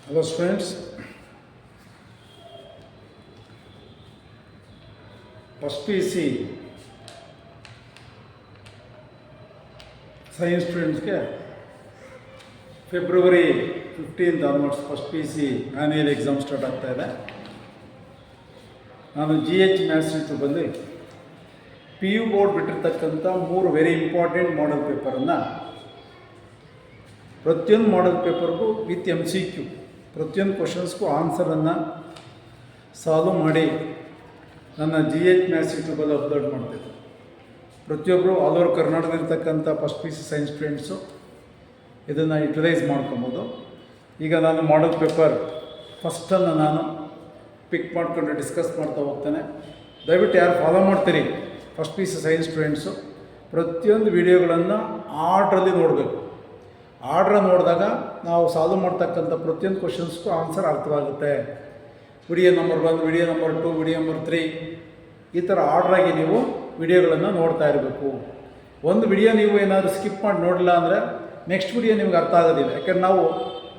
Hello students, first PC science students के February 15th onwards first PC annual exam start ಆಗ್ತಾ ಇದೆ. ನಾನು GH maths ಇಟ್ಟು ಬಂದು PU ಬೋರ್ಡ್ ಬಿಟ್ಟಿರ್ತಕ್ಕಂಥ 3 ವೆರಿ ಇಂಪಾರ್ಟೆಂಟ್ ಮಾಡೆಲ್ ಪೇಪರನ್ನು ಪ್ರತಿಯೊಂದು ಮಾಡೆಲ್ ಪೇಪರ್ಗೂ ವಿತ್ MCQ ಪ್ರತಿಯೊಂದು ಕ್ವಶನ್ಸ್ಗೂ ಆನ್ಸರನ್ನು ಸಾಲ್ವ್ ಮಾಡಿ ನನ್ನ GH ಮ್ಯಾಥ್ಸ್ ಯೂಟ್ಯೂಬಲ್ಲಿ ಅಪ್ಲೋಡ್ ಮಾಡ್ತಿದ್ದೆ. ಪ್ರತಿಯೊಬ್ಬರು ಆಲ್ ಓವರ್ ಕರ್ನಾಟಕದಲ್ಲಿರ್ತಕ್ಕಂಥ ಫಸ್ಟ್ PC ಸೈನ್ಸ್ ಸ್ಟೂಡೆಂಟ್ಸು ಇದನ್ನು ಯುಟಿಲೈಸ್ ಮಾಡ್ಕೊಬೋದು. ಈಗ ನಾನು ಮಾಡೆಲ್ ಪೇಪರ್ ಫಸ್ಟನ್ನು ನಾನು ಪಿಕ್ ಮಾಡಿಕೊಂಡು ಡಿಸ್ಕಸ್ ಮಾಡ್ತಾ ಹೋಗ್ತೇನೆ. ದಯವಿಟ್ಟು ಯಾರು ಫಾಲೋ ಮಾಡ್ತೀರಿ ಫಸ್ಟ್ PC ಸೈನ್ಸ್ ಸ್ಟೂಡೆಂಟ್ಸು ಪ್ರತಿಯೊಂದು ವಿಡಿಯೋಗಳನ್ನು ಆರ್ಡ್ರಲ್ಲಿ ನೋಡಬೇಕು. ಆರ್ಡ್ರ ನೋಡಿದಾಗ ನಾವು ಸಾಲ್ವ್ ಮಾಡ್ತಕ್ಕಂಥ ಪ್ರತಿಯೊಂದು ಕ್ವಶನ್ಸ್ಗೂ ಆನ್ಸರ್ ಅರ್ಥವಾಗುತ್ತೆ. Video number 1, video number 2, video number 3 ಈ ಥರ ಆರ್ಡ್ರಾಗಿ ನೀವು ವಿಡಿಯೋಗಳನ್ನು ನೋಡ್ತಾ ಇರಬೇಕು. ಒಂದು ವಿಡಿಯೋ ನೀವು ಏನಾದರೂ ಸ್ಕಿಪ್ ಮಾಡಿ ನೋಡಿಲ್ಲ ಅಂದರೆ ನೆಕ್ಸ್ಟ್ ವಿಡಿಯೋ ನಿಮ್ಗೆ ಅರ್ಥ ಆಗೋದಿಲ್ಲ. ಯಾಕಂದ್ರೆ ನಾವು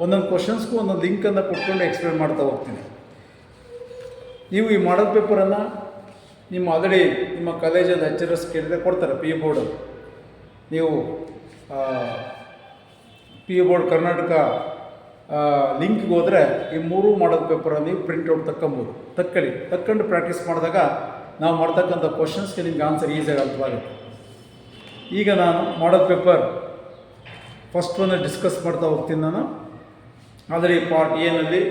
ಒಂದೊಂದು ಕ್ವಶನ್ಸ್ಗೂ ಒಂದೊಂದು ಲಿಂಕನ್ನು ಕೊಟ್ಕೊಂಡು ಎಕ್ಸ್ಪ್ಲೇನ್ ಮಾಡ್ತಾ ಹೋಗ್ತೀನಿ. ನೀವು ಈ ಮಾಡೆಲ್ ಪೇಪರನ್ನು ನಿಮ್ಮ ಆಲ್ರೆಡಿ ನಿಮ್ಮ ಕಾಲೇಜಲ್ಲಿ ಲೆಕ್ಚರರ್ಸ್ ಕೇಳಿದ್ರೆ ಕೊಡ್ತಾರೆ. PU ಬೋರ್ಡಲ್ಲಿ ನೀವು PU ಬೋರ್ಡ್ ಕರ್ನಾಟಕ ಲಿಂಕ್ಗೆ ಹೋದರೆ ಈ 3 ಮಾಡೆಲ್ ಪೇಪರಲ್ಲಿ ನೀವು ಪ್ರಿಂಟೌಟ್ ತಕ್ಕೊಂಡು ಪ್ರಾಕ್ಟೀಸ್ ಮಾಡಿದಾಗ ನಾವು ಮಾಡ್ತಕ್ಕಂಥ ಕ್ವಶನ್ಸ್ಗೆ ನಿಮ್ಗೆ ಆನ್ಸರ್ ಈಸಿಯಾಗಿ ಅರ್ಥವಾಗುತ್ತೆ. ಈಗ ನಾನು ಮಾಡೆಲ್ ಪೇಪರ್ ಫಸ್ಟ್ ಒಂದು ಡಿಸ್ಕಸ್ ಮಾಡ್ತಾ ಹೋಗ್ತೀನಿ. ನಾನು ಆದರೆ ಪಾರ್ಟ್ ಎನಲ್ಲಿ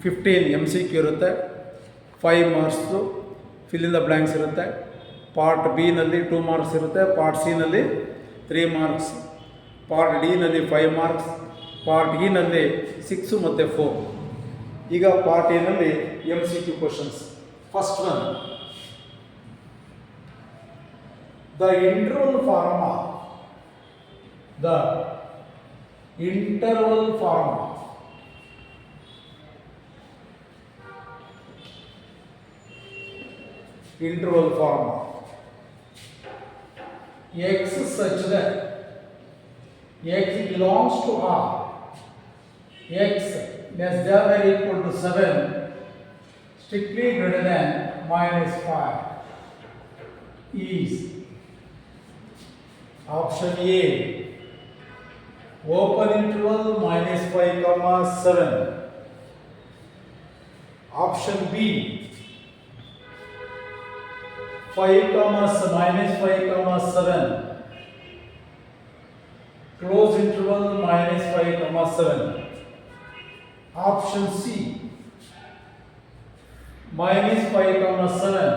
15 MCQ ಇರುತ್ತೆ, 5 ಮಾರ್ಕ್ಸ್ದು ಫಿಲ್ ಇನ್ ದ ಬ್ಲ್ಯಾಂಕ್ಸ್ ಇರುತ್ತೆ. ಪಾರ್ಟ್ ಬಿನಲ್ಲಿ 2 ಮಾರ್ಕ್ಸ್ ಇರುತ್ತೆ, ಪಾರ್ಟ್ ಸಿನಲ್ಲಿ 3 ಮಾರ್ಕ್ಸ್, ಪಾರ್ಟ್ ಡಿನಲ್ಲಿ 5 ಮಾರ್ಕ್ಸ್, ಪಾರ್ಟ್ ಇನಲ್ಲಿ 6 ಮತ್ತು 4. ಈಗ ಪಾರ್ಟ್ ಎನಲ್ಲಿ MCQ questions. First one, the interval form of X such that X belongs to R, X less than or equal to 7, strictly greater than -5 is option A, open interval -5, 7. Option B, 5, 7. Close interval -5, 7. Option C, -5, 7.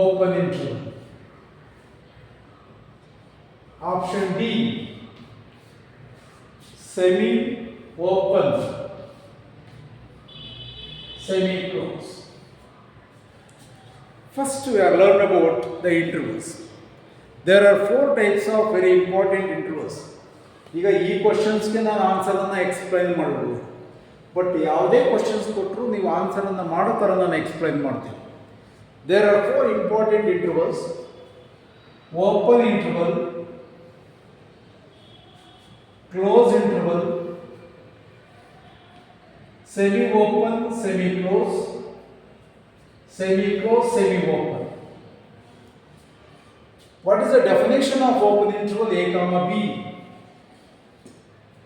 Open interval. Option D, semi-open, semi-close. First we have learned about the intervals. There are 4 types of very important intervals. ಈಗ ಈ ಕ್ವಶನ್ಸ್ಗೆ ನಾನು ಆನ್ಸರನ್ನು explain ಮಾಡ್ಬೋದು, but ಯಾವುದೇ questions ಕೊಟ್ಟರು ನೀವು ಆನ್ಸರನ್ನು ಮಾಡೋ ಥರ ನಾನು ಎಕ್ಸ್ಪ್ಲೈನ್ ಮಾಡ್ತೀನಿ. There are 4 important intervals: open interval, close interval, semi open, semi close, semi-close, semi-open. What is the definition of open interval A, B?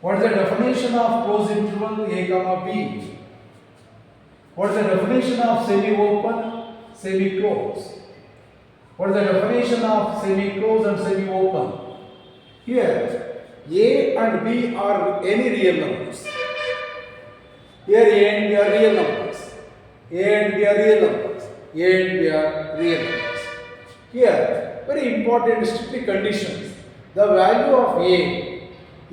What is the definition of closed interval A, B? What is the definition of semi-open, semi-close? What is the definition of semi-close and semi-open? Here, A and B are any real numbers. Here, A and B are real numbers. A and B are real numbers. A and B are real numbers. Here, very important strictly conditions. The value of A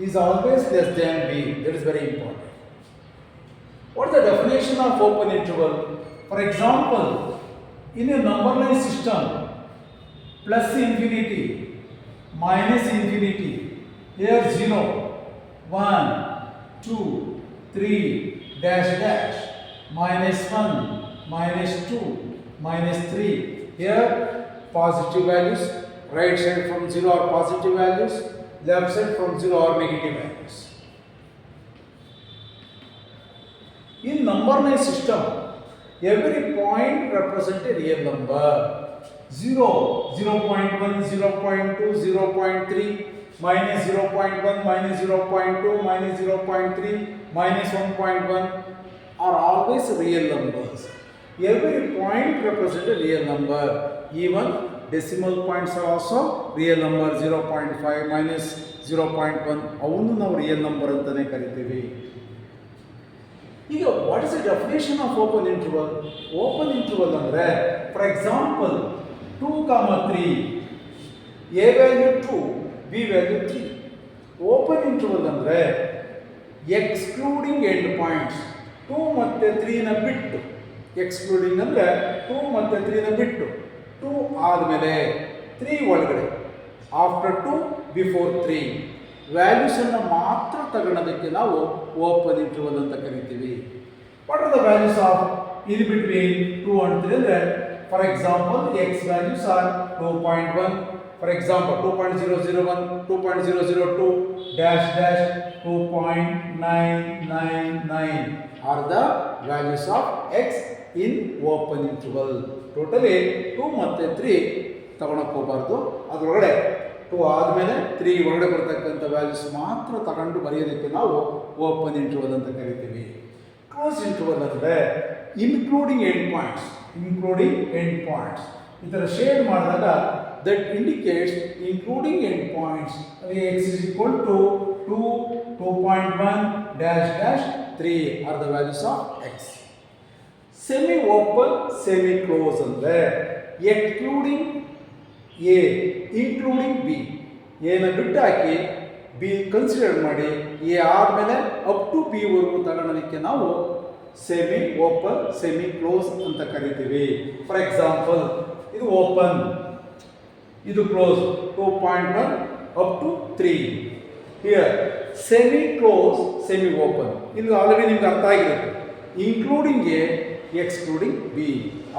is always less than B. That is very important. What is the definition of open interval? For example, in a number line system, plus infinity, minus infinity, here 0, 1, 2, 3, dash dash, -1, -2, -3. Here positive values, right side from 0 or positive values, left side from 0 or negative values. In numberness system, every point represents a real number. 0, 0.1, 0.2, 0.3, minus 0.1, minus 0.2, minus 0.3, minus 1.1 are always real numbers. Every point represents a real number. Even decimal points are also real number. 0.5 minus 0.1 ಅವನು ನಾವು real number ಅಂತಾನೆ ಕರಿತೀವಿ. ಈಗ what is the definition of open interval? Open interval ಅಂದರೆ for example 2, 3, a value 2, b value 3. Open interval ಅಂದರೆ excluding end points 2 ಮತ್ತು 3ನ ಬಿಟ್ಟು. Excluding ಅಂದರೆ 2 ಮತ್ತು 3ನ ಬಿಟ್ಟು, 2 ಆದಮೇಲೆ 3 ಒಳಗಡೆ, ಆಫ್ಟರ್ 2 ಬಿಫೋರ್ 3 ವ್ಯಾಲ್ಯೂಸನ್ನು ಮಾತ್ರ ತಗೊಳ್ಳೋದಕ್ಕೆ ನಾವು ಓಪನ್ ಇಂಟರ್ವಲ್ ಅಂತ ಕರಿತೀವಿ. What are the values of in between 2 and 3 ಅಂದರೆ for example x values are 2.1, for example 2.001, 2.002, dash dash 2.999 are the values of x in open interval. Totally 2 ಮತ್ತು 3 ತಗೊಳಕ್ಕೆ ಹೋಗಬಾರ್ದು. ಅದರೊಳಗಡೆ 2 ಆದಮೇಲೆ 3 ಒಳಗಡೆ ಬರ್ತಕ್ಕಂಥ ವ್ಯಾಲ್ಯೂಸ್ ಮಾತ್ರ ತಗೊಂಡು ಬರೆಯೋದಕ್ಕೆ ನಾವು ಓಪನ್ ಇಂಟರ್ವಲ್ ಅಂತ ಕರಿತೀವಿ. ಕ್ಲೋಸ್ ಇಂಟರ್ವಲ್ ಅಂದರೆ ಇನ್ಕ್ಲೂಡಿಂಗ್ ಎಂಡ್ ಪಾಯಿಂಟ್ಸ್. ಈ ಥರ ಶೇಡ್ ಮಾಡಿದಾಗ that indicates including end points. x is equal to 2, 2.1, dash dash 3 are the values of x. Semi open, semi close ಅಂದರೆ ಎಕ್ಸ್ಕ್ಲೂಡಿಂಗ್ ಎ ಇನ್ಕ್ಲೂಡಿಂಗ್ ಬಿ. ಎನ ಬಿಟ್ಟು ಹಾಕಿ ಬಿ ಕನ್ಸಿಡರ್ ಮಾಡಿ a ಆದಮೇಲೆ up to b ವರೆಗೂ ತಗೊಳ್ಳೋದಕ್ಕೆ ನಾವು ಸೆಮಿ ಓಪನ್, ಸೆಮಿ ಕ್ಲೋಸ್ ಅಂತ ಕರಿತೀವಿ. ಫಾರ್ ಎಕ್ಸಾಂಪಲ್ ಇದು ಓಪನ್, ಇದು close 2.1 up to 3. Here semi close, semi open. ಇದು ಆಲ್ರೆಡಿ ನಿಮ್ಗೆ ಅರ್ಥ ಆಗಿರುತ್ತೆ. Including a, excluding b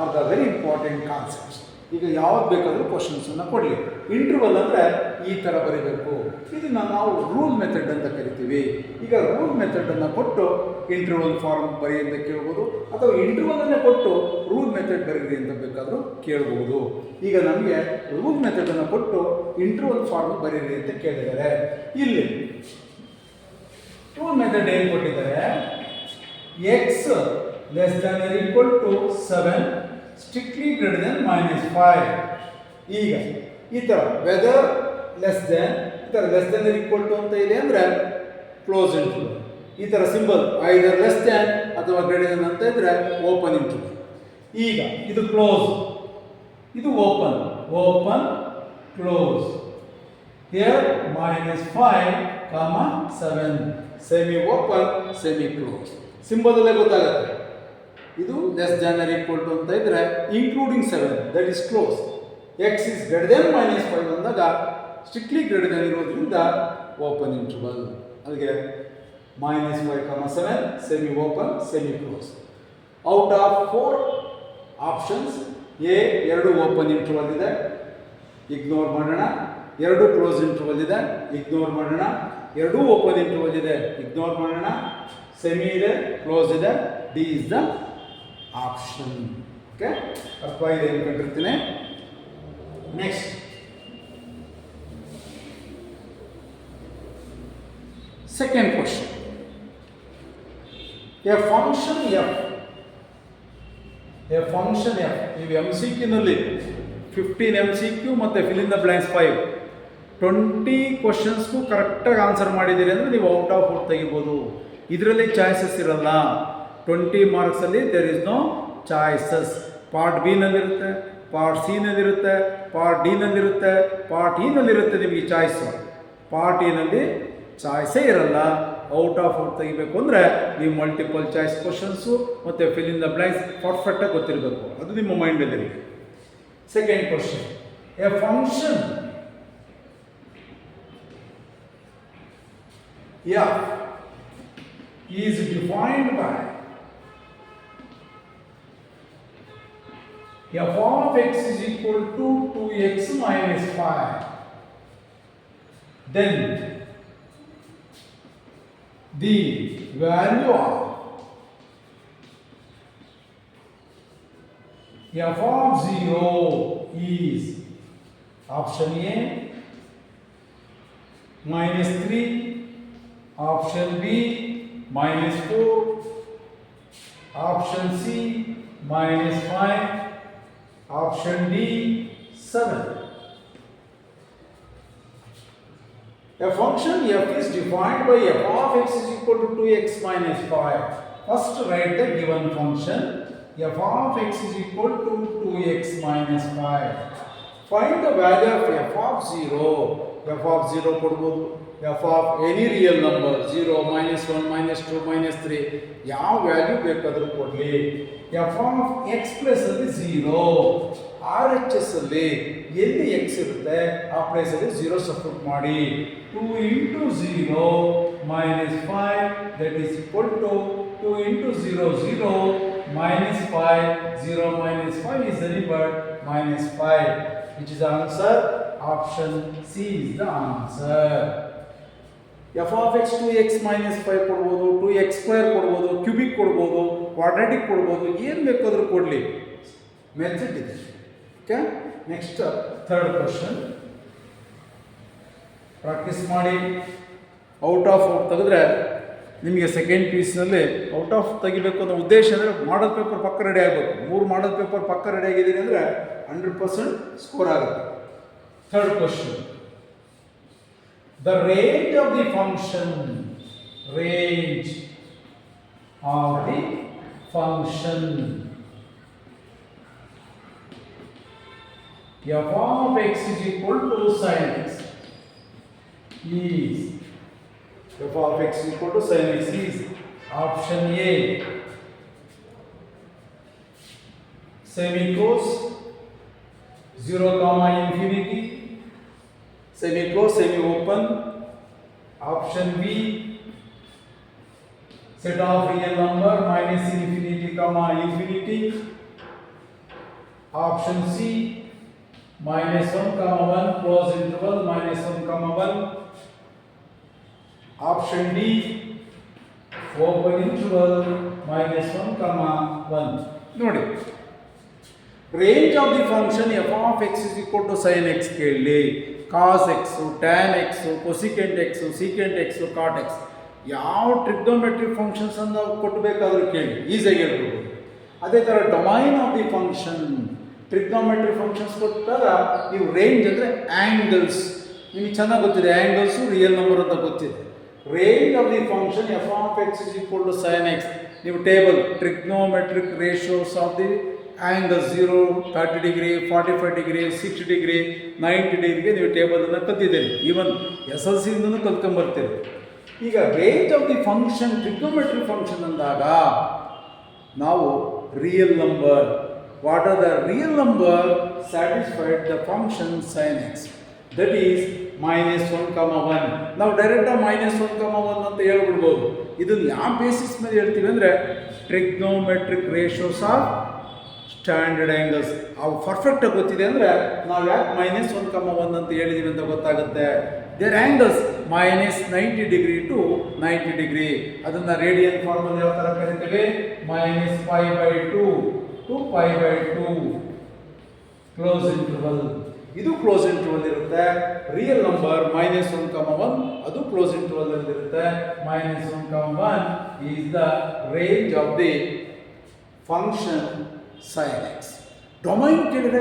are the very important concepts. ಈಗ ಯಾವ್ದು ಬೇಕಾದರೂ ಕ್ವಶನ್ಸನ್ನು ಕೊಡಲಿ. ಇಂಟರ್ವಲ್ ಅಂದರೆ ಈ ಥರ ಬರೀಬೇಕು. ಇದನ್ನು ನಾವು ರೂಲ್ ಮೆಥಡ್ ಅಂತ ಕರಿತೀವಿ. ಈಗ ರೂಲ್ ಮೆಥಡನ್ನು ಕೊಟ್ಟು ಇಂಟರ್ವಲ್ ಫಾರ್ಮ್ ಬರೀ ಅಂತ ಕೇಳ್ಬೋದು, ಅಥವಾ ಇಂಟರ್ವಲನ್ನೇ ಕೊಟ್ಟು ರೂಲ್ ಮೆಥಡ್ ಬರೀರಿ ಅಂತ ಬೇಕಾದರೂ ಕೇಳ್ಬೋದು. ಈಗ ನಮಗೆ ರೂಲ್ ಮೆಥಡನ್ನು ಕೊಟ್ಟು ಇಂಟರ್ವಲ್ ಫಾರ್ಮ್ ಬರೀರಿ ಅಂತ ಕೇಳಿದ್ದಾರೆ. ಇಲ್ಲಿ ರೂಲ್ ಮೆಥಡ್ ಏನು ಕೊಟ್ಟಿದ್ದಾರೆ? X less than or equal to 7 strictly greater than -5. ಈಗ ಈ ಥರ ವೆದರ್ ಲೆಸ್ ದೆನ್, ಈ ಥರ less than or equal to ಅಂತ ಇದೆ ಅಂದರೆ ಕ್ಲೋಸ್ ಇಂಟರ್ವಲ್. ಈ ಥರ ಸಿಂಬಲ್ ಐದರ್ ಲೆಸ್ ದ್ಯಾನ್ ಅಥವಾ ಗ್ರೇಟರ್ ದೆನ್ ಅಂತ ಇದ್ರೆ ಓಪನ್ ಇಂಟರ್ವಲ್. ಈಗ ಇದು ಕ್ಲೋಸ್, ಇದು open, open close. Here -5, 7 semi open, semi close. ಸಿಂಬಲಲ್ಲೇ ಗೊತ್ತಾಗುತ್ತೆ. ಇದು less than or equal to ಅಂತ ಇದ್ರೆ including 7 that is close. X is greater than -5 ಅಂದಾಗ ಸ್ಟ್ರಿಕ್ಟ್ಲಿ ಗ್ರೇಟರ್ ದೆನ್ ಇರೋದ್ರಿಂದ ಓಪನ್ ಇಂಟರ್ವಲ್. ಅಲ್ಲಿಗೆ -5, 7 semi open, semi close. Out of 4 options A 2 open interval ಇದೆ, ignore ಮಾಡೋಣ. 2 ಕ್ಲೋಸ್ ಇಂಟರ್ವಲ್ ಇದೆ, ignore ಮಾಡೋಣ. 2 open interval ಇದೆ, ಇಗ್ನೋರ್ ಮಾಡೋಣ. ಸೆಮಿ ಇದೆ, ಕ್ಲೋಸ್ ಇದೆ. D is the option. Okay, ಅರ್ಥ ಇದೆ ಅನ್ಕೊಂಡಿರ್ತೀನಿ. Next second question. A function f, ನೀವು MCQ-ನಲ್ಲಿ 15 MCQ ಮತ್ತು ಫಿಲ್ ಇನ್ ದ ಬ್ಲ್ಯಾಂಕ್ಸ್ 5 20 ಕ್ವಶನ್ಸ್ಗೂ ಕರೆಕ್ಟಾಗಿ ಆನ್ಸರ್ ಮಾಡಿದ್ದೀರಿ ಅಂದರೆ ನೀವು ಔಟ್ ಆಫ್ ಔಟ್ ತೆಗಿಬೋದು. ಇದರಲ್ಲಿ ಚಾಯ್ಸಸ್ ಇರಲ್ಲ. 20 ಮಾರ್ಕ್ಸಲ್ಲಿ there is no choices. Part B ನಲ್ಲಿರುತ್ತೆ, ಪಾರ್ಟ್ ಸಿ ನಲ್ಲಿರುತ್ತೆ, ಪಾರ್ಟ್ ಡಿ ನಲ್ಲಿರುತ್ತೆ, ಪಾರ್ಟ್ ಇ ನಲ್ಲಿರುತ್ತೆ ನಿಮಗೆ ಚಾಯ್ಸು. ಪಾರ್ಟ್ ಎನಲ್ಲಿ ಚಾಯ್ಸೇ ಇರಲ್ಲ. ಔಟ್ ಆಫ್ ಔಟ್ ತೆಗಿಬೇಕು ಅಂದರೆ ನೀವು ಮಲ್ಟಿಪಲ್ ಚಾಯ್ಸ್ ಕ್ವಶನ್ಸು ಮತ್ತು ಫಿಲ್ ಇನ್ ದ ಬ್ಲ್ಯಾಂಕ್ಸ್ ಪರ್ಫೆಕ್ಟಾಗಿ ಗೊತ್ತಿರಬೇಕು. ಅದು ನಿಮ್ಮ ಮೈಂಡಲ್ಲಿ. Second question, a function F is defined by f of x is equal to 2x minus 5. Then the value of f of 0 is option A minus 3, option B minus 4, option C minus 5, option D 7. A function f is defined by f of x is equal to 2x minus 5. First write the given function f of x is equal to 2x minus 5. Find the value of f of 0. f of 0 ಕೊಡಬಹುದು, f of any real number 0, minus 1, minus 2, minus 3 ಯಾವ value ಬೇಕಾದರೂ ಕೊಡಲಿ. f of x plus ಅಲ್ಲಿ 0, RHS ಅಲ್ಲಿ ಎಲ್ಲಿ x ಇರುತ್ತೆ ಆ place ಅಲ್ಲಿ 0 ಸಬ್ಸ್ಟಿಟ್ಯೂಟ್ ಮಾಡಿ. 2 into 0 minus 5 that is equal to 2 into 0 0 minus 5, 0 minus 5 is nothing but minus 5, which is the answer. Option C is the answer. f of x 2x minus 5 ಕೊಡಬಹುದು, 2x square ಕೊಡಬಹುದು, cubic ಕೊಡಬಹುದು, quadratic ಕೊಡಬಹುದು, ಏನು ಬೇಕಾದರೂ ಕೊಡಲಿ, method ಇದೆ. Okay, next third question practice ಮಾಡಿ. Out of ತೆಗೆದ್ರೆ ನಿಮಗೆ ಸೆಕೆಂಡ್ ಪೀಸ್ನಲ್ಲಿ ಔಟ್ ಆಫ್ ತೆಗಿಬೇಕು ಅನ್ನೋ ಉದ್ದೇಶ ಅಂದರೆ ಮಾಡಲ್ ಪೇಪರ್ ಪಕ್ಕ ರೆಡಿ ಆಗಬೇಕು. 3 ಮಾಡಲ್ ಪೇಪರ್ ಪಕ್ಕ ರೆಡಿ ಆಗಿದ್ದೀನಿ ಅಂದರೆ 100% ಸ್ಕೋರ್ ಆಗುತ್ತೆ. Third question, the range of the function f of x is equal to sin x is f of x is equal to sin x is option A semi-close 0 comma infinity, semi-close semi-open, option B set of real number minus infinity comma infinity, option C minus 1 comma 1 close interval minus 1 comma 1, option D open interval minus 1 comma 1. ನೋಡಿ, range of the function f of x is equal to sin x ಕೇಳಿ, cos x, tan x, cosecant x, secant x, cot x ಯಾವ trigonometric functions ಅನ್ನು ಕೊಟ್ಟಬೇಕಾದ್ರೂ ಕೇಳಿ ಈಸಿಯಾಗಿ ಹೇಳ್ಬೋದು. ಅದೇ ಥರ domain of the function trigonometric functions ಕೊಟ್ಟಾಗ ನೀವು ರೇಂಜ್ ಅಂದರೆ ಆ್ಯಂಗಲ್ಸ್ ನಿಮಗೆ ಚೆನ್ನಾಗಿ ಗೊತ್ತಿದೆ, ಆ್ಯಂಗಲ್ಸು ರಿಯಲ್ ನಂಬರ್ ಅಂತ ಗೊತ್ತಿದೆ. Range of the function f of x is equal to sin x, ನೀವು table trigonometric ratios of the angle 0, 30 degree, 45 degree, 60 degree, 90 ಡಿಗ್ರಿಗೆ ನೀವು ಟೇಬಲನ್ನು ಕಲ್ತಿದ್ದೀರಿ. ಈವನ್ SLCಯಿಂದನೂ ಕಲ್ತ್ಕೊಂಬರ್ತೀರಿ. ಈಗ range of the function trigonometric function ಅಂದಾಗ ನಾವು real number, what are the real number satisfied the function sin x, that is -1, 1. ನಾವು ಡೈರೆಕ್ಟಾಗಿ -1, 1 ಅಂತ ಹೇಳ್ಬಿಡ್ಬೋದು. ಇದನ್ನು ಯಾವ ಬೇಸಿಸ್ ಮೇಲೆ ಹೇಳ್ತೀವಿ ಅಂದರೆ trigonometric ratios of standard angles. ಅವು ಪರ್ಫೆಕ್ಟಾಗಿ ಗೊತ್ತಿದೆ ಅಂದರೆ ನಾವು ಯಾಕೆ -1, 1 ಅಂತ ಹೇಳಿದ್ದೀವಿ ಅಂತ ಗೊತ್ತಾಗುತ್ತೆ. There angles -90 degree to 90 degree. ಅದನ್ನು ರೇಡಿಯನ್ ಫಾರ್ಮಲ್ಲಿ ಯಾವ ಥರ ಕರಿತೇವೆ, -π/2 ಟು π/2 ಕ್ಲೋಸ್ ಇಂಟರ್ವಲ್. ಇದು ಕ್ಲೋಸ್ ಇಂಟರ್ವಲ್ ಇರುತ್ತೆ. ರಿಯಲ್ ನಂಬರ್ -1, 1 ಅದು ಕ್ಲೋಸ್ ಇಂಟರ್ವಲ್ ಇರುತ್ತೆ. -1, 1 is the range of the function sin x. Domain ಕೇಳಿದ್ರೆ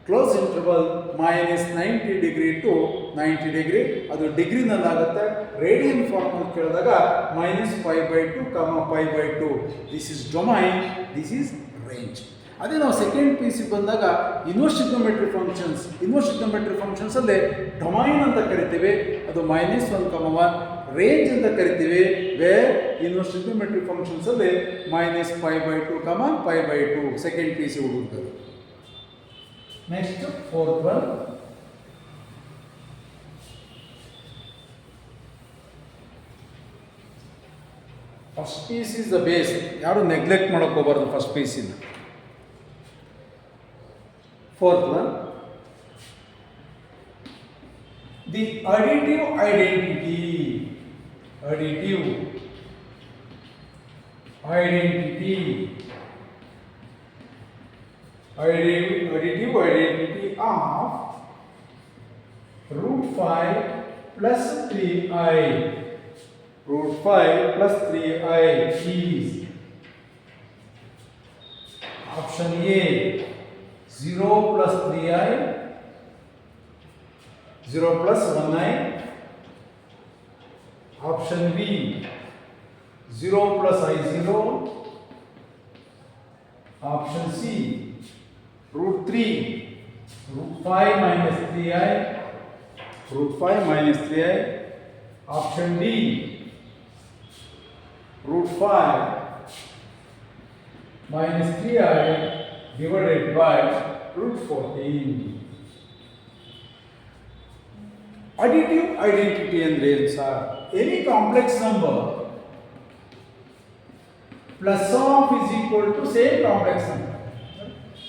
close interval -90 degree to 90 degree, ಅದು ಡಿಗ್ರಿನಲ್ಲಾಗುತ್ತೆ. ರೇಡಿಯನ್ ಫಾರ್ಮಲ್ಲಿ ಕೇಳಿದಾಗ -π/2, π/2. This is domain, this is range. ಅದೇ ನಾವು ಸೆಕೆಂಡ್ ಪೀಸಿಗೆ ಬಂದಾಗ ಇನ್ವರ್ಸ್ ಟ್ರಿಗ್ನೋಮೆಟ್ರಿಕ್ ಫಂಕ್ಷನ್ಸಲ್ಲೇ ಡೊಮೈನ್ ಅಂತ ಕರಿತೀವಿ, ಅದು -1, 1. ರೇಂಜ್ ಅಂತ ಕರಿತೀವಿ, ವೇರ್ ಇನ್ವರ್ಸ್ ಟ್ರಿಗ್ನೋಮೆಟ್ರಿಕ್ ಫಂಕ್ಷನ್ಸಲ್ಲಿ -π/2, π/2 ಸೆಕೆಂಡ್ ಪೀಸಿ ಹುಡುಕ್ತದೆ. Next fourth one, first PC is the base. ಯಾರು ನೆಗ್ಲೆಕ್ಟ್ ಮಾಡೋಕೆ ಹೋಗ್ಬಾರ್ದು ಫಸ್ಟ್ ಪೀಸಿನ. Fourth one, the additive identity. Additive identity. Additive identity of root 5 plus 3i. Root 5 plus 3i is option A 0 plus 3i, 0 plus 1i. Option B 0 plus i0. Option C root 3, root 5 minus 3i, root 5 minus 3i. Option D root 5 minus 3i divided by root 14. Additive identity ಅಂದ್ರೆ ಏನು sir? Any complex number plus of is equal to same complex number.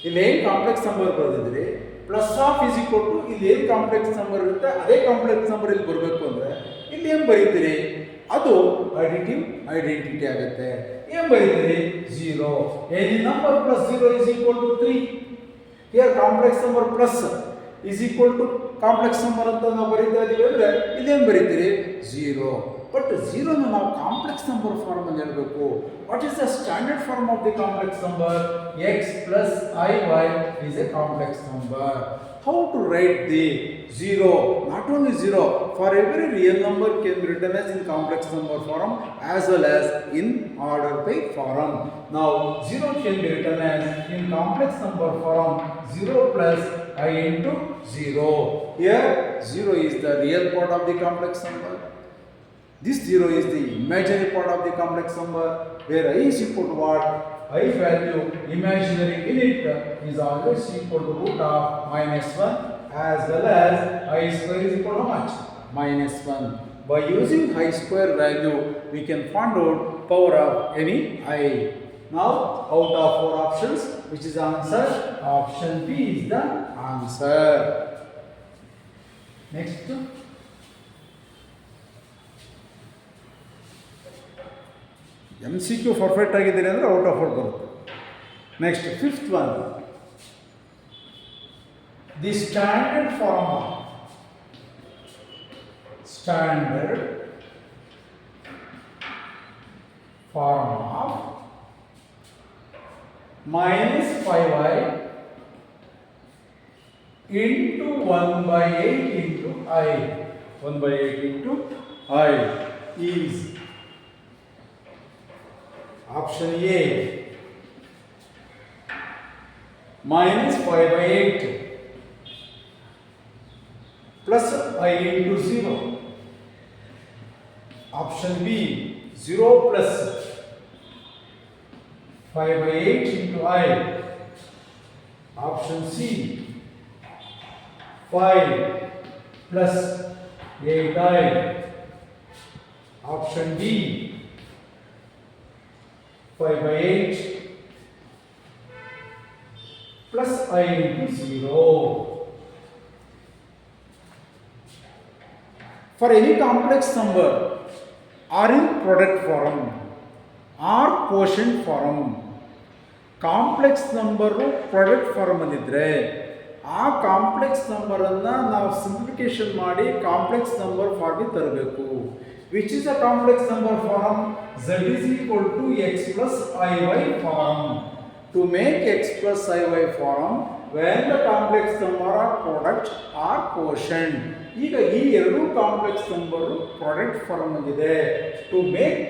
ಇಲ್ಲಿ ಏನು complex number ಬರೆದಿದ್ರಿ plus of is equal to ಇಲ್ಲಿ ಏನು complex number ಇರುತ್ತೆ ಅದೇ complex number ಇಲ್ಲಿ ಬರಬೇಕು ಅಂದರೆ ಇಲ್ಲಿ ಏನು ಬರೀತೀರಿ? ಅದು ಅಡಿಟಿವ್ ಐಡೆಂಟಿಟಿ ಆಗುತ್ತೆ. ಏನು ಬರೀತೀರಿ? 0. Any number plus 0 is equal to 3. Here complex number plus is equal to complex number ಅಂತ ನಾವು ಬರೀತಾ ಇದೀವಿ ಅಂದರೆ ಇಲ್ಲೇನು ಬರೀತೀರಿ? 0. ಬಟ್ 0ನ ನಾವು ಕಾಂಪ್ಲೆಕ್ಸ್ ನಂಬರ್ ಫಾರ್ಮ್ ಅಲ್ಲಿ ಹೇಳಬೇಕು. What is the standard form of the complex number? x plus iy is a complex number. How to write the 0? Not only 0, for every real number can be written as in complex number form as well as in order by form. Now 0 can be written as in complex number form 0 plus I into 0. Here 0 is the real part of the complex number. This 0 is the imaginary part of the complex number, where I is equal to what? I value imaginary in it is always equal to root of minus 1 as well as I square is equal to how much? Minus 1. By using I square value, we can find out power of any I. Now, out of 4 options, which is answer? Option B is the answer. Next. MCQ perfect ಆಗಿದ್ದೀರಿ ಅಂದರೆ out of out ಬರುತ್ತೆ. Next fifth one, the standard form of minus 5i into 1/8 into I. 1/8 into I is option A minus 5/8 plus I into 0. Option B 0 plus 5/8 into I. Option C 5 plus 8i. Option D 5/8 plus I into 0. For any complex number or in product form or quotient form, complex number product ಫಾರ್ಮಲ್ಲಿ ಇದ್ದರೆ ಆ complex ನಂಬರನ್ನು ನಾವು simplification ಮಾಡಿ complex number ಫಾರ್ಮಿಗೆ ತರಬೇಕು. Which is a complex number form? z is equal to x plus iy form. To make x plus iy form, when the complex number are product or quotient. ಈಗ ಈ ಎರಡು complex number product form ಆಗಿದೆ. To make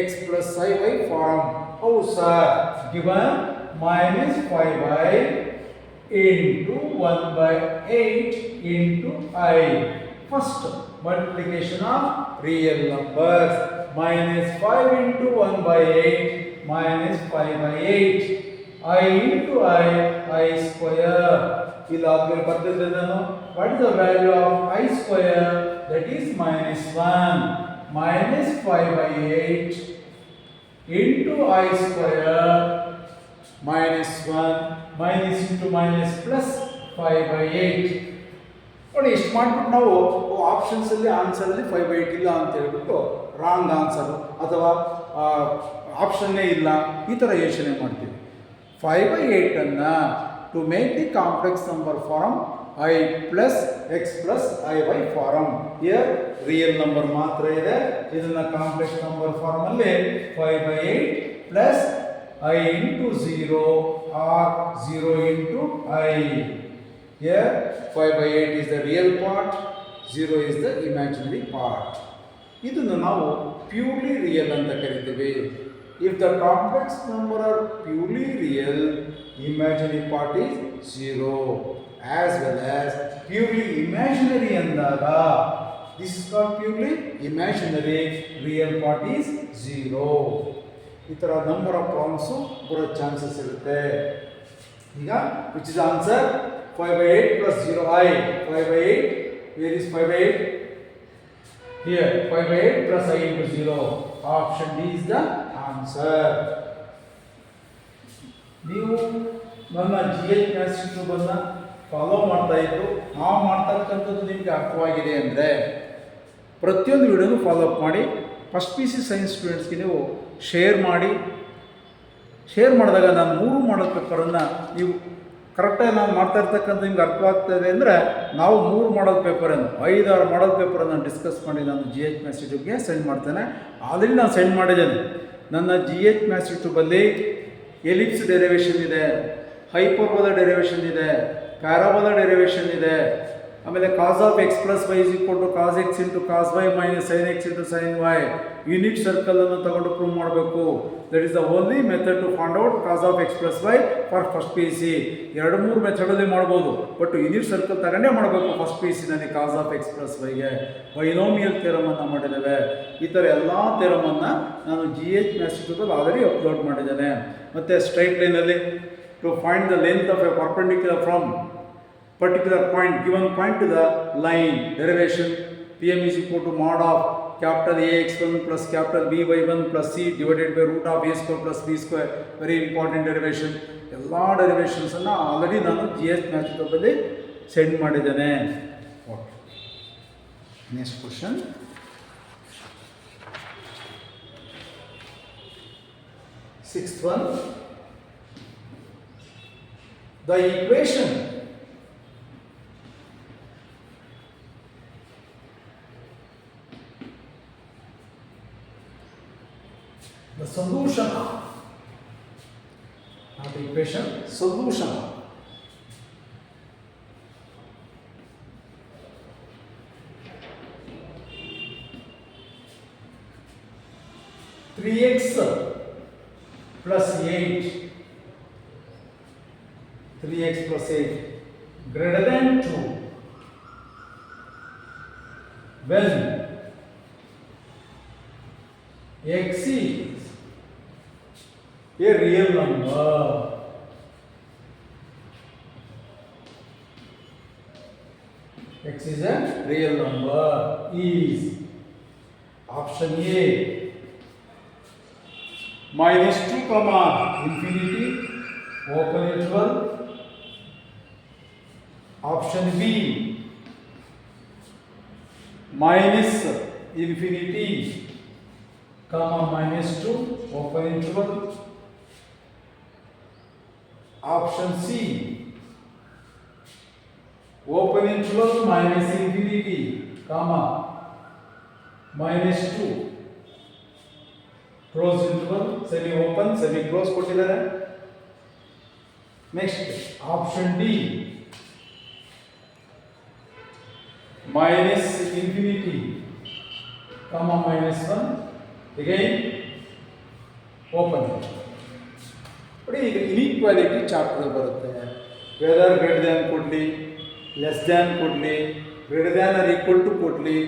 x plus iy form, how sir? Given minus 5i into 1/8 into I. First multiplication of real numbers. Minus 5 into 1/8 minus 5/8. I into I square. ಇಲ್ಲಾದ್ಮೇಲೆ ಬರ್ತಿದ್ದೆ ನಾನು. What is the value of I square? That is minus 1. Minus 5/8 into I square minus 1, minus into minus plus 5/8. ನೋಡಿ ಇಷ್ಟು ಮಾಡಿಬಿಟ್ಟು ನಾವು ಆಪ್ಷನ್ಸಲ್ಲಿ ಆನ್ಸರಲ್ಲಿ 5/8 ಇಲ್ಲ ಅಂತ ಹೇಳ್ಬಿಟ್ಟು wrong answer ಅಥವಾ ಆಪ್ಷನ್ನೇ ಇಲ್ಲ ಈ ಥರ ಯೋಚನೆ ಮಾಡ್ತೀವಿ. 5/8 to make the complex number form I plus x plus iy form. Here real number ಮಾತ್ರ ಇದೆ. ಇದನ್ನ ಕಾಂಪ್ಲೆಕ್ಸ್ ನಂಬರ್ ಫಾರ್ಮ್ ಅಲ್ಲಿ 5/8 plus I into 0 or 0 into I. Here 5/8 is the real part, 0 is the imaginary part. ಇದನ್ನು ನಾವು purely real ಅಂತ ಕರಿತೀವಿ. If the complex number are purely real, imaginary part is 0. As well as purely imaginary ಅಂದಾಗ this is called purely imaginary, real part is 0. ಈ ಥರ number of problems ಬರೋ chances ಇರುತ್ತೆ. ಈಗ which is answer 5/8 plus 0i. 5/8, where is 5/8? Here 5/8 plus I into 0. Option D is the answer. ನೀವು ನನ್ನ GH maths ಯೂಟ್ಯೂಬನ್ನು follow ಮಾಡ್ತಾ ಇದ್ದು ನಾವು ಮಾಡ್ತಕ್ಕಂಥದ್ದು ನಿಮಗೆ ಅರ್ಥವಾಗಿದೆ ಅಂದರೆ ಪ್ರತಿಯೊಂದು ವಿಡಿಯೋನು ಫಾಲೋ ಅಪ್ ಮಾಡಿ ಫಸ್ಟ್ ಪಿ ಸಿ ಸೈನ್ಸ್ ಸ್ಟೂಡೆಂಟ್ಸ್ಗೆ ನೀವು ಶೇರ್ ಮಾಡಿದಾಗ ನಾನು 3 ಮಾಡಲ್ ಪೇಪರನ್ನು ನೀವು ಕರೆಕ್ಟಾಗಿ ನಾನು ಮಾಡ್ತಾ ಇರ್ತಕ್ಕಂಥ ನಿಮ್ಗೆ ಅರ್ಥವಾಗ್ತದೆ ಅಂದರೆ ನಾವು 3 ಮಾಡಲ್ ಪೇಪರನ್ನು 5-6 ಮಾಡಲ್ ಪೇಪರನ್ನು ಡಿಸ್ಕಸ್ ಮಾಡಿ ನಾನು GH ಮ್ಯಾಥ್ಸ್ ಯೂಟ್ಯೂಬ್ಗೆ ಸೆಂಡ್ ಮಾಡ್ತೇನೆ. ಆಲ್ರೆಡಿ ನಾನು ಸೆಂಡ್ ಮಾಡಿದ್ದೇನೆ. ನನ್ನ GH ಮ್ಯಾಥ್ಸ್ ಯೂಟ್ಯೂಬಲ್ಲಿ ಎಲಿಪ್ಸ್ ಡೆರಿವೇಷನ್ ಇದೆ, ಹೈಪರ್ಬೋಲಾ ಡೆರಿವೇಷನ್ ಇದೆ, ಪ್ಯಾರಾಬೋಲಾ ಡೆರಿವೇಷನ್ ಇದೆ, ಆಮೇಲೆ cos of x plus y is equal to cos x into cos y minus sine x into sine y. Unit ಸರ್ಕಲನ್ನು ತಗೊಂಡು ಪ್ರೂವ್ ಮಾಡಬೇಕು. That is the only method to find out cos of x plus y for first P C. 2-3 ಮೆಥಡಲ್ಲಿ ಮಾಡ್ಬೋದು, but unit circle ತಗೊಂಡೇ ಮಾಡಬೇಕು first P ಸಿನಲ್ಲಿ cos of x plus ವೈಗೆ. Binomial ಥಿಯರಮನ್ನು ಮಾಡಿದ್ದೇವೆ. ಈ ಥರ ಎಲ್ಲ ಥಿಯರಮನ್ನು ನಾನು GH ಮ್ಯಾಥ್ಸ್ ಯೂಟ್ಯೂಬಲ್ಲಿ ಆಲ್ರೆಡಿ ಅಪ್ಲೋಡ್ ಮಾಡಿದ್ದೇನೆ. ಮತ್ತು ಸ್ಟ್ರೈಟ್ ಲೈನಲ್ಲಿ to find the length of a perpendicular from particular point, given point to the line, derivation Pm is equal to mod of capital Ax1 plus capital By1 plus C divided by root of A square plus B square. Very important derivation. ಎಲ್ಲ ಡೆರಿವೇಷನ್ಸನ್ನು already ನಾನು GH maths ಯೂಟ್ಯೂಬಲ್ಲಿ send ಮಾಡಿದ್ದೇನೆ. Okay, next question. Sixth one, the equation the solution, not the equation, solution 3x plus 8, 3x plus 8 greater than 2 when x is a real number. X is a real number is option A -2 comma infinity open interval. Option B minus infinity comma -2 open interval. Option C open interval minus infinity comma -2 close interval semi open semi close ಕೊಟ್ಟಿದ್ದಾರೆ. Next option D minus infinity comma -1 again open. ನೋಡಿ, ಈಗ inequality chapter ಬರುತ್ತೆ. Whether greater than ಕೊಡಲಿ, less than ಕೊಡಲಿ, greater than or equal to ಕೊಡಲಿ,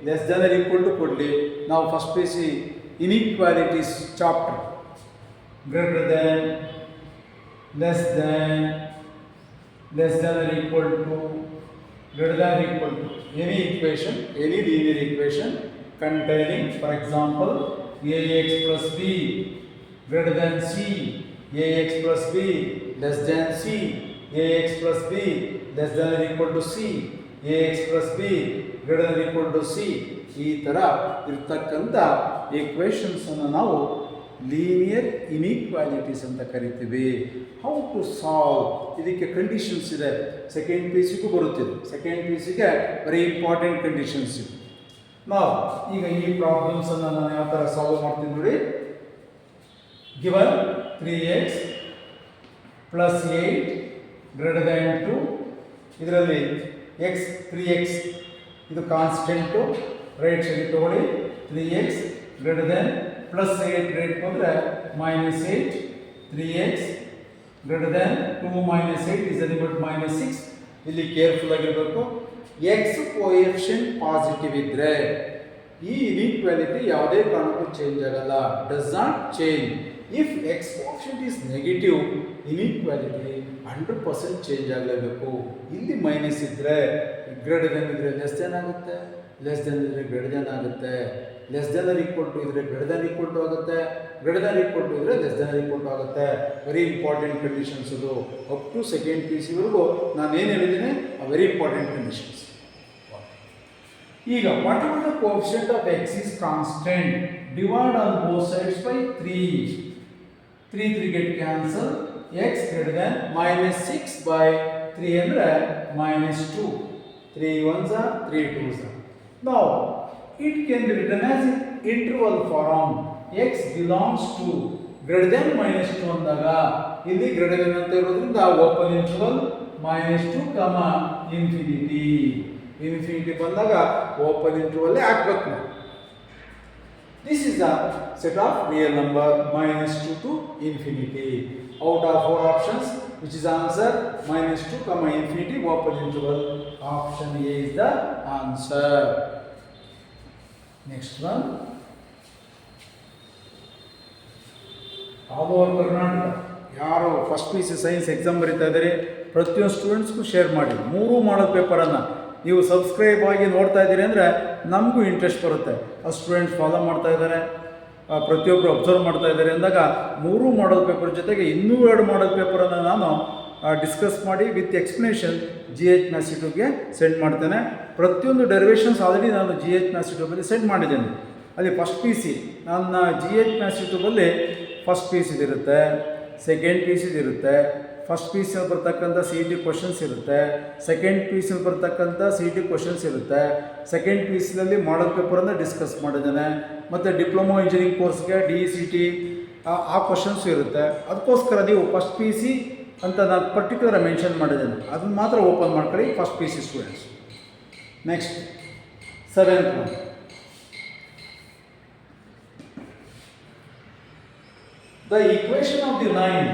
less than or equal to ಕೊಡಲಿ, ನಾವು first P C inequalities chapter greater than, less than or equal to, greater than or equal to any equation, any linear equation containing, for example, ax plus b greater than c, ax plus b less than c, ax plus b less than or equal to c, a x plus b greater than equal to c, ಈ ಥರ ಇರ್ತಕ್ಕಂಥ ಈಕ್ವೇಷನ್ಸನ್ನು ನಾವು linear inequalities ಅಂತ ಕರಿತೀವಿ. How to solve, ಇದಕ್ಕೆ conditions ಇದೆ. Second P ಸಿಗೂ ಬರುತ್ತಿದೆ. ಸೆಕೆಂಡ್ ಪಿ ಸಿಗೆ ವೆರಿ ಇಂಪಾರ್ಟೆಂಟ್ ಕಂಡೀಷನ್ಸ್ ಇವೆ. ನಾವು ಈಗ ಈ ಪ್ರಾಬ್ಲಮ್ಸನ್ನು ನಾನು ಯಾವ ಥರ ಸಾಲ್ವ್ ಮಾಡ್ತೀನಿ ನೋಡಿ. Given 3x plus 8 greater than 2, ಇದರಲ್ಲಿ ಎಕ್ಸ್ 3x ಇದು ಕಾನ್ಸ್ಟೆಂಟು, ರೈಟ್ ಸೈಡ್ ತಗೊಳ್ಳಿ. 3x greater than plus 8 right ಬಂದರೆ -8, 3x ಗ್ರೇಟರ್ ದ್ಯಾನ್ 2 -8 ಇಸ್ ಎನಿಬಲ್ -6. ಇಲ್ಲಿ ಕೇರ್ಫುಲ್ ಆಗಿರಬೇಕು. ಎಕ್ಸ್ ಕೋಎಫಿಷಿಯಂಟ್ ಪಾಸಿಟಿವ್ ಇದ್ದರೆ ಈ ಇನ್ಇಕ್ವಾಲಿಟಿ ಯಾವುದೇ ಕಾರಣಕ್ಕೂ ಚೇಂಜ್ ಆಗಲ್ಲ, does not change. If x coefficient is negative, inequality 100% change ಆಗಲೇಬೇಕು. ಇಲ್ಲಿ ಮೈನಸ್ ಇದ್ದರೆ ಗ್ರೇಟರ್ ದೆನ್ ಇದ್ದರೆ ಲೆಸ್ ದೆನ್ ಆಗುತ್ತೆ, ಲೆಸ್ ದೆನ್ ಇದ್ದರೆ ಗ್ರೇಟರ್ ದೆನ್ ಆಗುತ್ತೆ, less than or equal to ಇದ್ದರೆ ಗ್ರೇಟರ್ ದೆನ್ ಈಕ್ವಲ್ ಟು ಆಗುತ್ತೆ, ಗ್ರೇಟರ್ ದೆನ್ ಈಕ್ವಲ್ ಟು ಇದ್ದರೆ ಲೆಸ್ ದೆನ್ ಈಕ್ವಲ್ ಟು ಆಗುತ್ತೆ. ವೆರಿ ಇಂಪಾರ್ಟೆಂಟ್ ಕಂಡೀಷನ್ಸ್ ಇದು. ಅಪ್ ಟು ಸೆಕೆಂಡ್ ಪಿ ಸಿವರೆಗೂ ನಾನು ಏನು ಹೇಳಿದ್ದೀನಿ ಆ ವೆರಿ ಇಂಪಾರ್ಟೆಂಟ್ ಕಂಡೀಷನ್ಸ್. ಈಗ what ever the coefficient of X is constant, divide on both sides by 3. 3 get cancel, x greater than -6 by 3 ಅಂದರೆ -2. 3 1s are 3 2s are. Now it can be written as interval form. X belongs to greater than -2 ಅಂದಾಗ ಇಲ್ಲಿ greater than ಅಂತ ಇರೋದ್ರಿಂದ open interval -2, infinity. Infinity ಬಂದಾಗ open ಇಂಟರ್ವಲ್ಲೇ ಹಾಕ್ಬೇಕು. This is the set of real number -2 to infinity. Out of 4 options, which is answer -2, infinity, open interval. Option A is the answer. Next one. All over Karnataka. ಯಾರು first P C science exam ಬರೀತಾ ಇದ್ದಾರೆ ಪ್ರತಿಯೊಂದು ಸ್ಟೂಡೆಂಟ್ಸ್ಗೂ share ಮಾಡಿ. 3 ಮಾಡಲ್ ಪೇಪರನ್ನು ನೀವು subscribe ಆಗಿ ನೋಡ್ತಾ ಇದ್ದೀರಿ ಅಂದರೆ ನಮಗೂ ಇಂಟ್ರೆಸ್ಟ್ ಬರುತ್ತೆ. ಆ ಸ್ಟೂಡೆಂಟ್ಸ್ ಫಾಲೋ ಮಾಡ್ತಾ ಇದ್ದಾರೆ, ಪ್ರತಿಯೊಬ್ಬರು ಅಬ್ಸರ್ವ್ ಮಾಡ್ತಾ ಇದ್ದಾರೆ ಅಂದಾಗ 3 ಮಾಡಲ್ ಪೇಪರ್ ಜೊತೆಗೆ ಇನ್ನೂ 2 ಮಾಡಲ್ ಪೇಪರನ್ನು ನಾನು ಡಿಸ್ಕಸ್ ಮಾಡಿ ವಿತ್ ಎಕ್ಸ್ಪ್ಲನೇಷನ್ GH ಮ್ಯಾಥ್ಸ್ ಯೂಟ್ಯೂಬ್ಗೆ ಸೆಂಡ್ ಮಾಡ್ತೇನೆ. ಪ್ರತಿಯೊಂದು ಡೆರಿವೇಷನ್ಸ್ ಆಲ್ರೆಡಿ ನಾನು GH ಮ್ಯಾಥ್ಸ್ ಯೂಟ್ಯೂಬಲ್ಲಿ ಸೆಂಡ್ ಮಾಡಿದ್ದೇನೆ. ಅಲ್ಲಿ ಫಸ್ಟ್ ಪಿ ಸಿ ನನ್ನ GH ಮ್ಯಾಥ್ಸ್ ಯೂಟ್ಯೂಬಲ್ಲಿ ಫಸ್ಟ್ ಪಿ ಸಿದಿರುತ್ತೆ, ಸೆಕೆಂಡ್ ಪಿ ಸಿದಿರುತ್ತೆ, ಫಸ್ಟ್ ಪಿ ಸಿಯಲ್ಲಿ ಬರ್ತಕ್ಕಂಥ CET ಕ್ವಶನ್ಸ್ ಇರುತ್ತೆ, ಸೆಕೆಂಡ್ ಪಿ ಸಿಯಲ್ಲಿ ಬರ್ತಕ್ಕಂಥ CET ಕ್ವಶನ್ಸ್ ಇರುತ್ತೆ, ಸೆಕೆಂಡ್ ಪಿ ಸಿಯಲ್ಲಿ ಮಾಡಲ್ ಪೇಪರನ್ನು ಡಿಸ್ಕಸ್ ಮಾಡಿದ್ದೇನೆ, ಮತ್ತು ಡಿಪ್ಲೊಮಾ ಇಂಜಿನಿಯರಿಂಗ್ ಕೋರ್ಸ್ಗೆ DECT ಆ ಕ್ವಶನ್ಸು ಇರುತ್ತೆ. ಅದಕ್ಕೋಸ್ಕರ ನೀವು ಫಸ್ಟ್ ಪಿ ಸಿ ಅಂತ ನಾನು ಪರ್ಟಿಕ್ಯುಲರ್ ಮೆನ್ಷನ್ ಮಾಡಿದ್ದೇನೆ, ಅದನ್ನು ಮಾತ್ರ ಓಪನ್ ಮಾಡ್ಕೊಳ್ಳಿ first P C students. Next 7th one. The equation of the line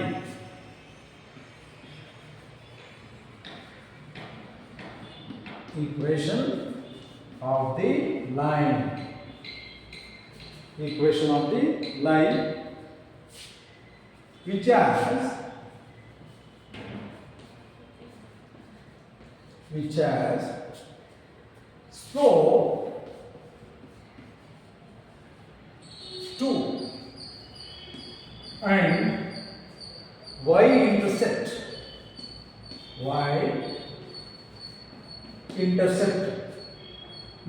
equation of the line which has slope 2 and y-intercept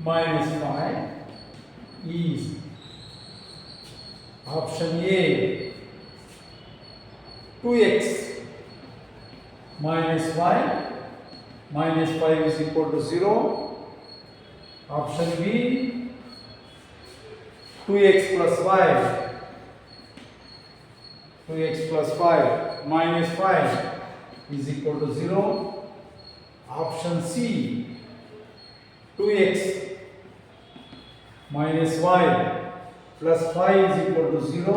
-5 is option A 2x -5 is equal to 0. Option B 2x plus 5 minus 5 is equal to 0. Option C 2x minus 5 plus 5 is equal to 0.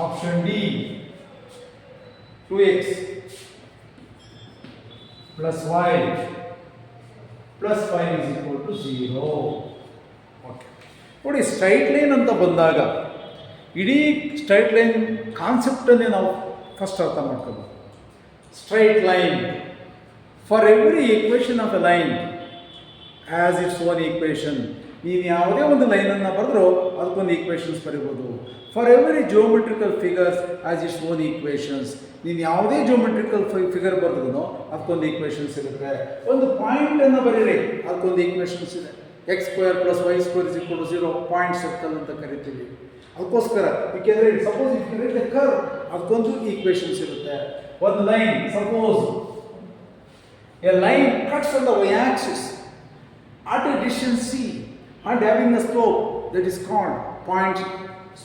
Option D 2x plus 5 plus 5 is equal to 0. Okay. ನೋಡಿ, straight line ಅಂತ ಬಂದಾಗ ಇಡೀ straight line ಕಾನ್ಸೆಪ್ಟನ್ನೇ ನಾವು first ಅರ್ಥ ಮಾಡ್ಕೋಬೇಕು. Straight line, for every equation of A line as its own equation, ನೀನು ಯಾವುದೇ ಒಂದು ಲೈನನ್ನು ಬರೆದ್ರು ಅದಕ್ಕೊಂದು ಈಕ್ವೇಷನ್ಸ್ ಬರಿಬೋದು. For every geometrical figures as its own equations. ನೀನು ಯಾವುದೇ ಜಿಯೋಮೆಟ್ರಿಕಲ್ ಫಿಗರ್ ಬರೆದ್ರು ಅದಕ್ಕೊಂದು ಈಕ್ವೇಷನ್ಸ್ ಇರುತ್ತೆ. ಒಂದು ಪಾಯಿಂಟನ್ನು ಬರೀರಿ, ಅದಕ್ಕೊಂದು ಈಕ್ವೇಷನ್ಸ್ ಇದೆ. x² + y² = 0 ಪಾಯಿಂಟ್ ಸರ್ಕಲ್ ಅಂತ ಕರಿತೀವಿ. ಅದಕ್ಕೋಸ್ಕರ ಏಕೆಂದರೆ ಸಪೋಸ್ ಇಫ್ ಕರ್ವ್ ಅದಕ್ಕೊಂದು ಈಕ್ವೇಷನ್ಸ್ ಇರುತ್ತೆ. ಒಂದು line, suppose A line cuts on the y-axis at a distance c and having a slope that is called point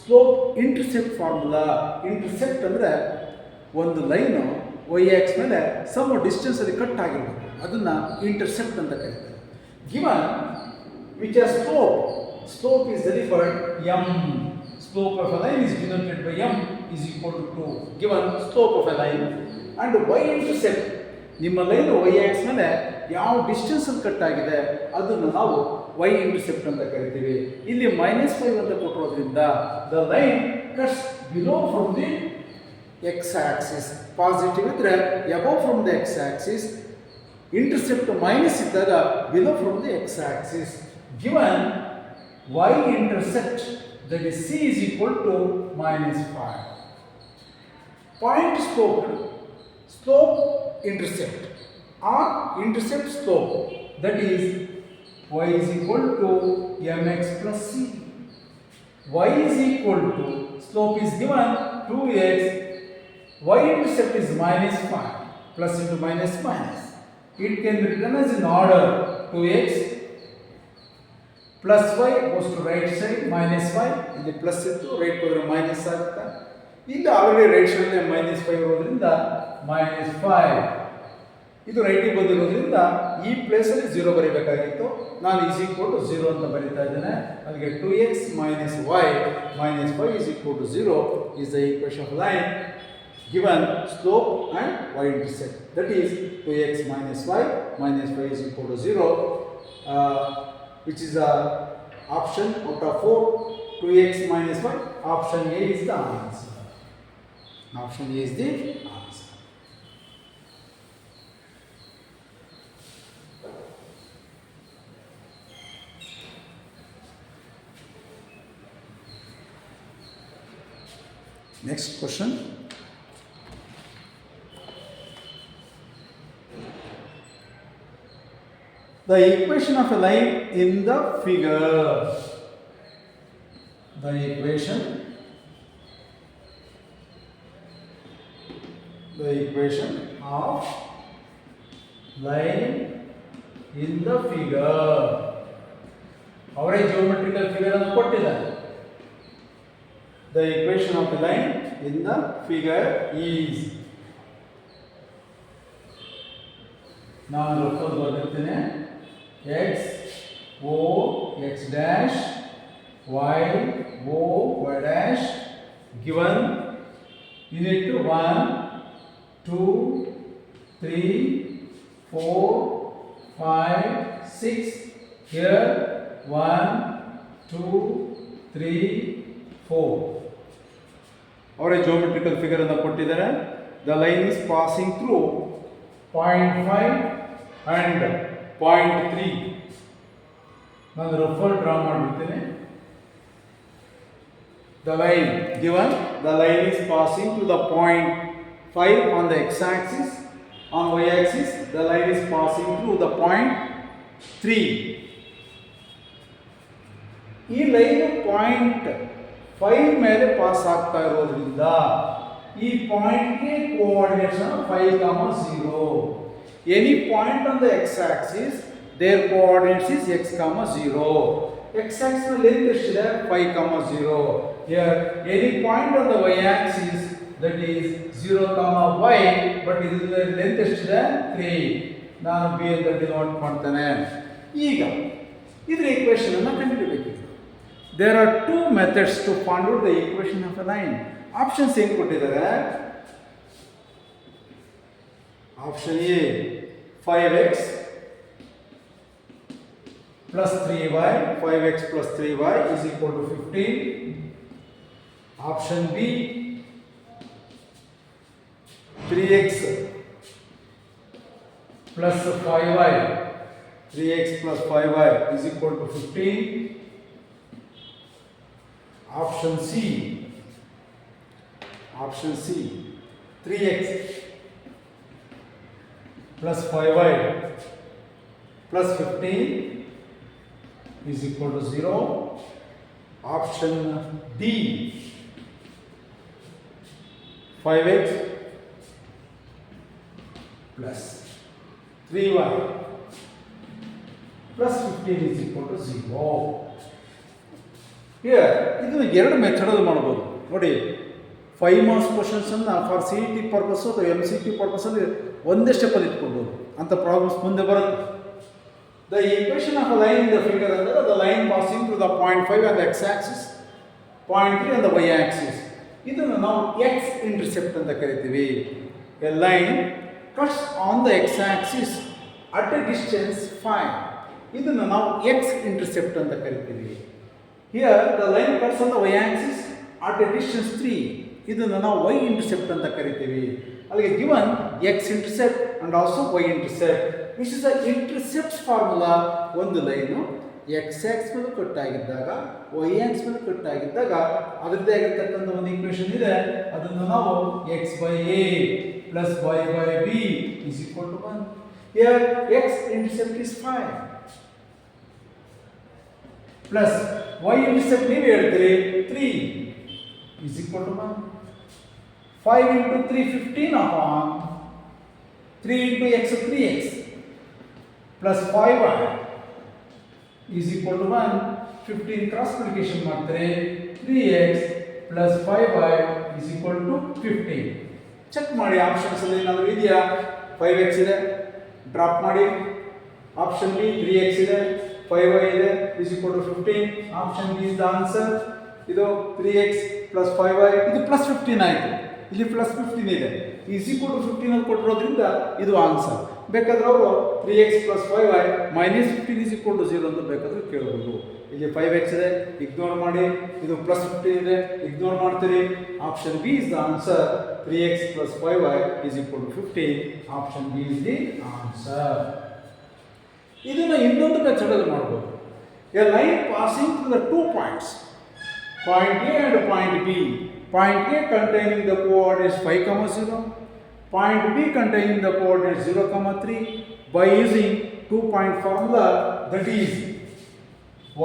slope intercept formula. Intercept ಅಂದರೆ ಒಂದು line y-axis ಮೇಲೆ ಸಮ್ ಡಿಸ್ಟೆನ್ಸ್ ಅಲ್ಲಿ cut ಆಗಿರಬೇಕು, ಅದನ್ನು intercept ಅಂತ ಕರೀತಾರೆ. Given which has slope is delivered m. Slope of a line is denoted by m is equal to 2. Given slope of a line and y-intercept, ನಿಮ್ಮ line y-axis ಮೇಲೆ ಯಾವ distance ಅಲ್ಲಿ cut ಆಗಿದೆ ಅದನ್ನು ನಾವು y-intercept ಅಂತ ಕರಿತೀವಿ. ಇಲ್ಲಿ -5 ಅಂತ ಕೊಟ್ಟಿರೋದ್ರಿಂದ the line cuts below from the x-axis. Positive ಇದ್ರೆ above from the x-axis, intercept minus ಇದ್ದಾಗ below from the x-axis. Given y-intercept, that is c is equal to -5. Point slope intercept or intercept slope, that is y is equal to mx plus c. Y is equal to, slope is given 2x, y-intercept is -5, plus into minus minus. It can be written as in order 2x plus y goes to right side minus y, ಇಲ್ಲಿ plus ಇತ್ತು right ಹೋದ್ರೆ minus ಆಗುತ್ತೆ. ಇಲ್ಲಿ already right side -5 ಇರೋದ್ರಿಂದ -5, ಇದು ರೈಟಿಗೆ ಬಂದಿರೋದ್ರಿಂದ ಈ ಪ್ಲೇಸಲ್ಲಿ 0 ಬರೀಬೇಕಾಗಿತ್ತು. ನಾನು ಈಸ್ ಈಕ್ವಲ್ ಟು 0 ಅಂತ ಬರೀತಾ ಇದ್ದೇನೆ. ಅದಕ್ಕೆ 2x minus y minus 5 is equal to 0 is the equation of line given slope and y-intercept. That is 2x minus y minus 5 is equal to 0. Which is option out of 4, 2x minus 1. Option A is the answer. Option A is the answer. Next question. The equation of a line in the figure. The equation of line in the figure. ಅವರೇ geometrical figure ಅನ್ನು ಕೊಟ್ಟಿದ್ದಾರೆ. The equation of the line in the figure is, ನಾನು ರಫಲ್ಲಿ ಬರೆದಿರ್ತೇನೆ, x o x dash y o y dash given unit to 1 2 3 4 5 6. Here 1 2 3 4. ಅವರೇ geometrical figure ಅನ್ನು ಕೊಟ್ಟಿದ್ದಾರೆ. The line is passing through 0.5 and 0.3. ನಾನು ರಫಲ್ draw ಮಾಡಿಬಿಡ್ತೇನೆ. The line given, the line is passing to the point 5 on the x-axis, on y-axis the line is passing through the point 3. ಈ line point 5 ಮೇಲೆ pass ಆಗ್ತಾ ಇರೋದ್ರಿಂದ ಈ ಪಾಯಿಂಟ್ಗೆ coordinates 5, 0. Any point on the x-axis, their coordinates is x, 0. X-axis length ಎಷ್ಟಿದೆ 5, 0. Here any point on the y-axis, that is 0, y, but ಇದರ length ಎಷ್ಟಿದೆ 3. ನಾನು b ಅಂತ ಡಿನೋಟ್ ಮಾಡ್ತೇನೆ. ಈಗ ಇದರ ಈಕ್ವೇಷನ್ ಅನ್ನು ಕಂಡುಹಿಡಿಯಬೇಕು. There are two methods to find out the equation of a line. Options ಏನು ಕೊಟ್ಟಿದ್ದಾರೆ? Option A 5x plus 3y, 5x plus 3y is equal to 15. Option B 3x plus 5y 3x plus 5y is equal to 15. Option C. Option C. 3x plus 5y plus 15 is equal to 0. Option D. 5x plus 3y plus 15 is equal to 0. Here, ಇದನ್ನು ಎರಡು ಮೆಥಡಲ್ಲಿ ಮಾಡ್ಬೋದು ನೋಡಿ. 5 marks ಕ್ವಶನ್ಸನ್ನು for C E T purpose ಅಥವಾ M C Q ಪರ್ಪಸ್ಸಲ್ಲಿ ಒಂದೇ ಸ್ಟೆಪ್ಪಲ್ಲಿ ಇಟ್ಕೊಳ್ಬೋದು ಅಂತ ಪ್ರಾಬ್ಲಮ್ಸ್ ಮುಂದೆ ಬರುತ್ತೆ. The equation of a line in the figure ಅಂದರೆ the line passing through the 0.5 on the x axis, 0.3 on the y axis. ಇದನ್ನು ನಾವು ಎಕ್ಸ್ ಇಂಟರ್ಸೆಪ್ಟ್ ಅಂತ ಕರಿತೀವಿ. A line cuts on the x axis at a distance 5. ಇದನ್ನು ನಾವು x intercept ಅಂತ ಕರಿತೀವಿ. Here the line cuts on the y axis at a distance 3. ಇದನ್ನು ನಾವು ವೈ ಇಂಟರ್ಸೆಪ್ಟ್ ಅಂತ ಕರಿತೀವಿ. ಅಲ್ಲಿಗೆ given x intercept and also y intercept which is the intercept formula. ಒಂದು ಲೈನು ಎಕ್ಸ್ ಆಕ್ಸ್ ಮೇಲೆ ಕಟ್ಟಾಗಿದ್ದಾಗ ವೈ ಆಕ್ಸ್ ಮೇಲೆ ಕಟ್ಟಾಗಿದ್ದಾಗ ಅದರದ್ದೇ ಆಗಿರ್ತಕ್ಕಂಥ ಒಂದು ಈಕ್ವೇಷನ್ ಇದೆ. ಅದನ್ನು ನಾವು x by a plus y by b is equal to 1. Here x intercept is 5 plus y intercept ನೀವು ಹೇಳ್ತೀರಿ 3 is equal to 1. 5 into 3 15 upon 3 into x 3x plus 5y is equal to 1. 15 cross multiplication ಮಾಡ್ತಾರೆ 3x plus 5y is equal to 15. Check ಮಾಡಿ options ಅಲ್ಲಿ ಏನಾದರೂ ಇದೆಯಾ. 5x ಇದೆ, drop ಮಾಡಿ. Option B 3x ಇದೆ, 5y ಇದೆ, is equal to 15. Option b is the answer. ಇದು 3x ಪ್ಲಸ್ 5y ಇದು ಪ್ಲಸ್ 15 ಆಯಿತು. ಇಲ್ಲಿ ಪ್ಲಸ್ 15 ಇದೆ. ಈಸ್ ಈಕ್ವಲ್ ಟು 15 ಅಲ್ಲಿ ಕೊಟ್ಟಿರೋದ್ರಿಂದ ಇದು ಆನ್ಸರ್. ಬೇಕಾದ್ರೆ ಅವರು 3x plus 5y minus 15 is equal to 0 ಅಂತ ಬೇಕಾದ್ರೆ ಕೇಳ್ಬೋದು. ಇಲ್ಲಿ 5x ಇದೆ, ಇಗ್ನೋರ್ ಮಾಡಿ. ಇದು ಪ್ಲಸ್ 15 ಇದೆ, ಇಗ್ನೋರ್ ಮಾಡ್ತೀರಿ. Option b is the answer. 3x plus 5y is equal to 15. Option b is the answer. ಇದನ್ನು ಇನ್ನೊಂದು ಮೆಥಡಲ್ಲಿ ಮಾಡ್ಬೋದು. A line passing through the 2 points, point A and point B. Point A containing the coordinates 5, 0. Point B containing the coordinates 0, 3. By using 2-point formula, that is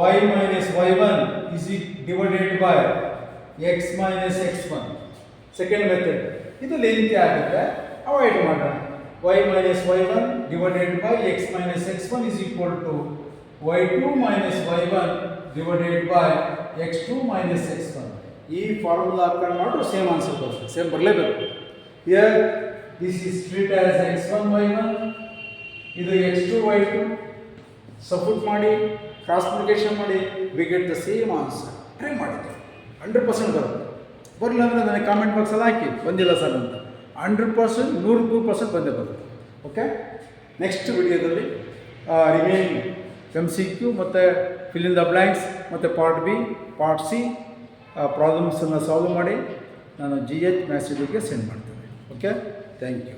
y minus y1 is divided by x minus x1. Second method. ಇದು ಲೆಂಥಿ ಆಗುತ್ತೆ, avoid ಮಾಡೋಣ. y minus y1 divided by x minus x1 is equal to y2 minus y1 divided by x2 minus x1. ಈ formula ಹಾಕೊಂಡು ಮಾಡಿದ್ರೆ same answer ಬರುತ್ತೆ, same ಬರಲೇಬೇಕು. Here this is treat as x1 y1, ಇದು x2 y2. Substitute ಮಾಡಿ, cross multiplication ಮಾಡಿ, we get the same answer. Try ಮಾಡಿದ್ದೆ 100% ಬರುತ್ತೆ. ಬರಲಿಲ್ಲ ಅಂದರೆ ನನಗೆ ಕಾಮೆಂಟ್ ಬಾಕ್ಸಲ್ಲಿ ಹಾಕಿ ಬಂದಿಲ್ಲ ಸರ್ ಅಂತ. 100% 102% ಬಂದೇ ಬರುತ್ತೆ. ಓಕೆ, ನೆಕ್ಸ್ಟ್ ವಿಡಿಯೋದಲ್ಲಿ ರಿಮೈನಿಂಗ್ ಎಮ್ ಸಿ ಕ್ಯೂ ಮತ್ತು ಫಿಲ್ ಇನ್ ದ ಬ್ಲ್ಯಾಂಕ್ಸ್ ಮತ್ತು ಪಾರ್ಟ್ ಬಿ, ಪಾರ್ಟ್ ಸಿ ಪ್ರಾಬ್ಲಮ್ಸನ್ನು ಸಾಲ್ವ್ ಮಾಡಿ ನಾನು GH ಮ್ಯಾಥ್ಸ್ ಸೆಂಡ್ ಮಾಡ್ತೇನೆ. Okay, thank you.